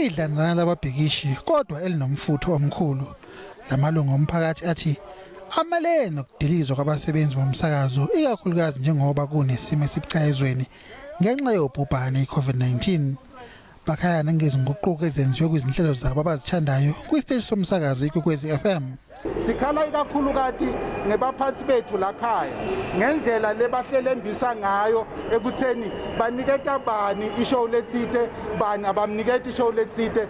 idlanzana lababhikishi kodwa elinomfutho omkhulu. Lamalungu omphakathi athi amalene nokudilizwa kwabasebenzi bomsakazo ikakhulukazi njengoba kunesimo esibucayi ezweni ngenxa yobhubhane i-COVID-19. Bakhaya nangezinguquko ezenziwe kwizinhlelo zabo abazithandayo kwisiteshi somsakazo iKwekwezi FM. Sikhala ikakhulukati ngebaphathi bethu lakhaya ngendlela lebahlelembisa ngayo ekutheni baniketa bani ishow letsite bani abamniketa ishow letsite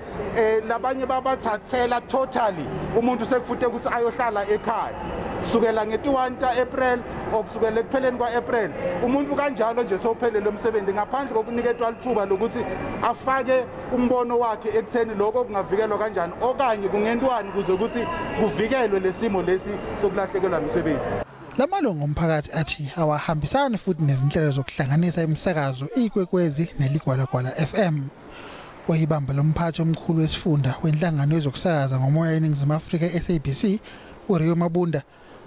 labanye babathathela totally umuntu sekufute ukuthi ayohlala ekhaya kusukela nge-1 April okusukela ekupheleni kwa-April umuntu kanjalo nje sowuphelele umsebenzi ngaphandle kokuniketwa lithuba lokuthi afake umbono wakhe ekutheni lokho kungavikelwa kanjani okanye kungentwani kuze ukuthi kuvikelwe lesimo lesi sokulahlekelwa umsebenzi. Lamalungu omphakathi athi awahambisani futhi nezinhlelo zokuhlanganisa imisakazo iKwekwezi neligwalagwala FM. Oyibamba lomphathi omkhulu wesifunda wenhlangano yezokusakaza ngomoya eNingizimu Afrika SABC uRio Mabunda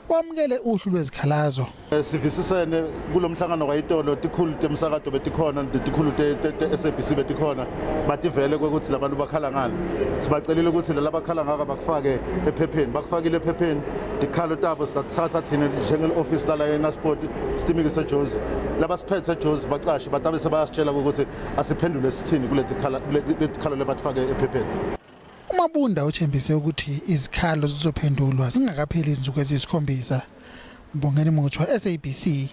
wamukele uhlu lwezikhalazo. Sivisisene kulomhlangano kwayitolo tikhulu temsakazo betikhona tikhulu te-SABC betikhona bativele ukuthi labantu bakhala ngani. Sibacelile ukuthi labakhala ngaka bakufake ephepheni bakufakile ephepheni tikhalo tabo sithatha thina njenge-office la eNasport sitimikise Jozi labasiphethe Jozi baqashi batabe sebayasitshela ukuthi asiphendule sithini kuletikhalo lebatifake ephepheni. Mabunda uthembise ukuthi izikhalo zizophendulwa zingakapheli izinsuku eziyikhombisa. Mbongeni Muthwa, SABC.